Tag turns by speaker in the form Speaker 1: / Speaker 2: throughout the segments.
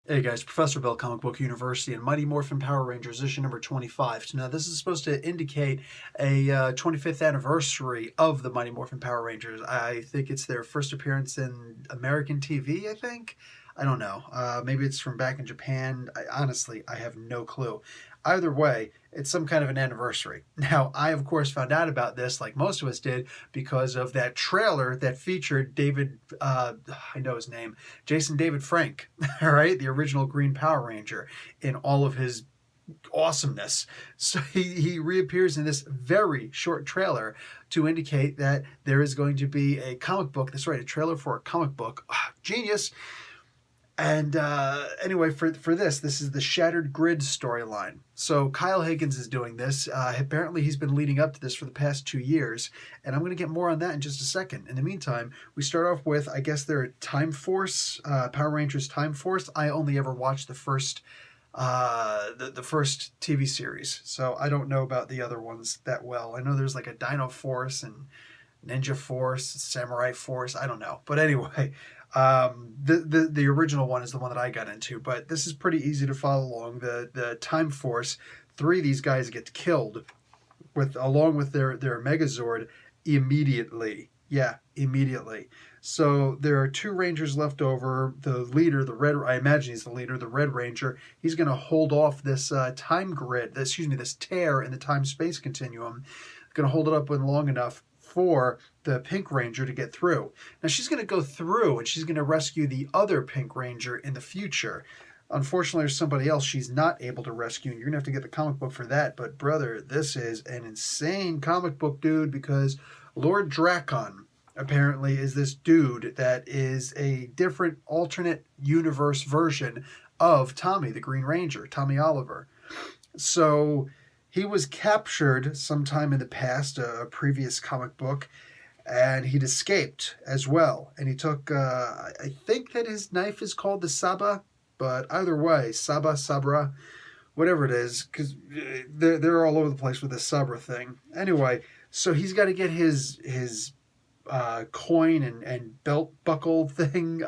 Speaker 1: Hey guys, Professor Bill, Comic Book University, and Mighty Morphin Power Rangers, issue number 25. So now this is supposed to indicate a 25th anniversary of the Mighty Morphin Power Rangers. I think it's their first appearance in American TV, I think? I don't know. Maybe it's from back in Japan. Honestly, I have no clue. Either way, it's some kind of an anniversary. Now, I, of course, found out about this, like most of us did, because of that trailer that featured David, I know his name, Jason David Frank, all right, the original Green Power Ranger, in all of his awesomeness. So he reappears in this very short trailer to indicate that there is going to be a comic book. That's right, a trailer for a comic book. Genius. And anyway, for this is the Shattered Grid storyline. So Kyle Higgins is doing this. Apparently he's been leading up to this for the past 2 years, and I'm going to get more on that in just a second. In the meantime, we start off with, I guess they're Time Force, Power Rangers Time Force. I only ever watched the first the first TV series, so I don't know about the other ones that well. I know there's like a Dino Force and Ninja Force, Samurai Force, I don't know. But anyway, the original one is the one that I got into, but this is pretty easy to follow along. The Time Force, 3 of these guys get killed along with their Megazord immediately. Yeah, immediately. So there are 2 Rangers left over. The leader, I imagine he's the leader, the Red Ranger, he's going to hold off this time grid, this tear in the time-space continuum. Going to hold it up long enough for the Pink Ranger to get through. Now she's going to go through and she's going to rescue the other Pink Ranger in the future. Unfortunately, there's somebody else she's not able to rescue, and you're going to have to get the comic book for that. But brother, this is an insane comic book, dude, because Lord Drakkon apparently is this dude that is a different alternate universe version of Tommy, the Green Ranger, Tommy Oliver. So he was captured sometime in the past, a previous comic book, and he'd escaped as well. And he took, I think that his knife is called the Saba, but either way, Sabra, whatever it is, because they're all over the place with this Sabra thing. Anyway, so he's got to get his coin and belt buckle thing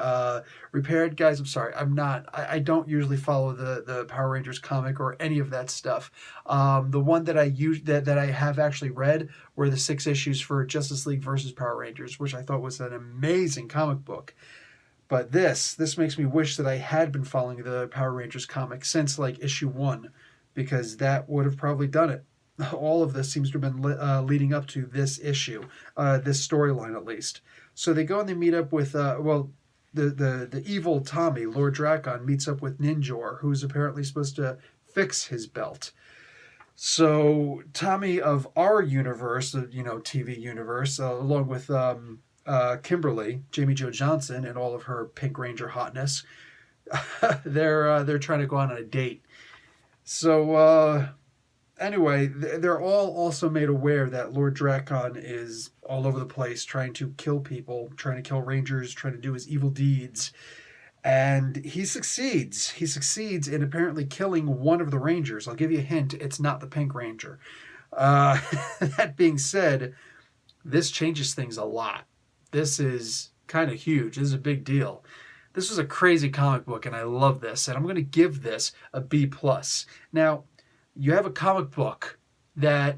Speaker 1: repaired. Guys, I'm sorry, I don't usually follow the Power Rangers comic or any of that stuff. The one that I have actually read were the 6 issues for Justice League versus Power Rangers, which I thought was an amazing comic book. But this makes me wish that I had been following the Power Rangers comic since like issue 1, because that would have probably done it. All of this seems to have been leading up to this issue, this storyline at least. So they go and they meet up with, the evil Tommy, Lord Drakkon, meets up with Ninjor, who's apparently supposed to fix his belt. So Tommy of our universe, TV universe, along with Kimberly, Jamie Jo Johnson, and all of her Pink Ranger hotness, they're trying to go on a date. So anyway, they're all also made aware that Lord Drakkon is all over the place trying to kill people, trying to kill Rangers, trying to do his evil deeds. And he succeeds. He succeeds in apparently killing one of the Rangers. I'll give you a hint, it's not the Pink Ranger. That being said, this changes things a lot. This is kind of huge. This is a big deal. This was a crazy comic book, and I love this. And I'm going to give this a B+. Now, you have a comic book that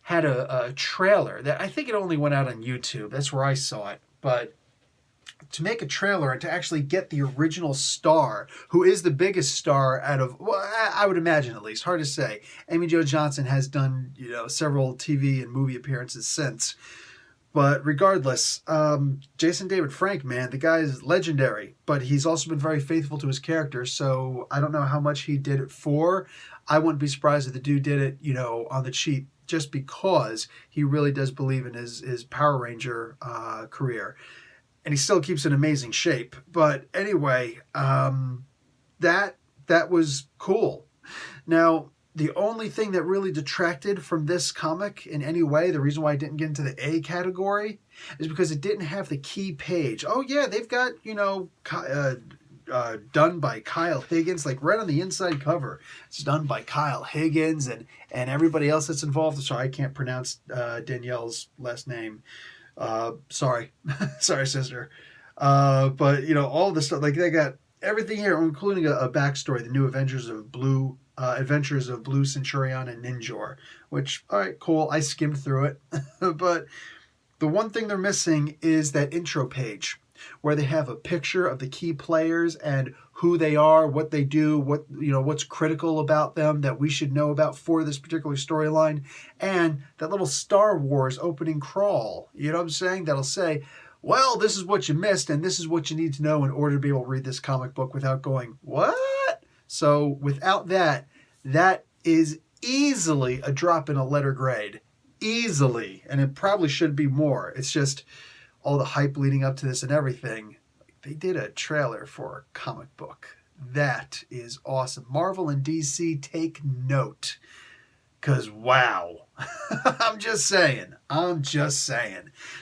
Speaker 1: had a trailer that I think it only went out on YouTube. That's where I saw it. But to make a trailer and to actually get the original star, who is the biggest star out of, well, I would imagine at least, hard to say. Amy Jo Johnson has done, several TV and movie appearances since. But regardless, Jason David Frank, man, the guy is legendary, but he's also been very faithful to his character, so I don't know how much he did it for. I wouldn't be surprised if the dude did it, on the cheap, just because he really does believe in his Power Ranger career. And he still keeps in amazing shape. But anyway, that was cool. Now, the only thing that really detracted from this comic in any way, the reason why I didn't get into the A category, is because it didn't have the key page. Oh yeah, they've got, done by Kyle Higgins, like right on the inside cover. It's done by Kyle Higgins and everybody else that's involved. Sorry, I can't pronounce Danielle's last name. Sorry. Sorry, sister. But, all the stuff, like they got everything here, including a backstory, the new Adventures of Blue Centurion and Ninjor, which, all right, cool. I skimmed through it, but the one thing they're missing is that intro page where they have a picture of the key players and who they are, what they do, what's critical about them that we should know about for this particular storyline, and that little Star Wars opening crawl. You know what I'm saying? That'll say, well, this is what you missed, and this is what you need to know in order to be able to read this comic book without going, what? So without that, that is easily a drop in a letter grade. Easily. And it probably should be more. It's just all the hype leading up to this and everything. They did a trailer for a comic book. That is awesome. Marvel and DC, take note. Because, wow. I'm just saying.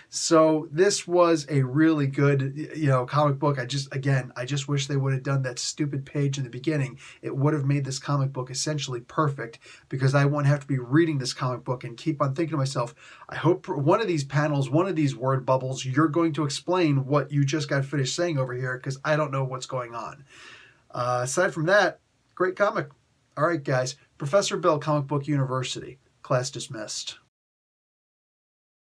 Speaker 1: So this was a really good, comic book. I just wish they would have done that stupid page in the beginning. It would have made this comic book essentially perfect, because I won't have to be reading this comic book and keep on thinking to myself, I hope one of these panels, one of these word bubbles, you're going to explain what you just got finished saying over here, because I don't know what's going on. Aside from that, great comic. All right, guys. Professor Bill, Comic Book University. Class dismissed.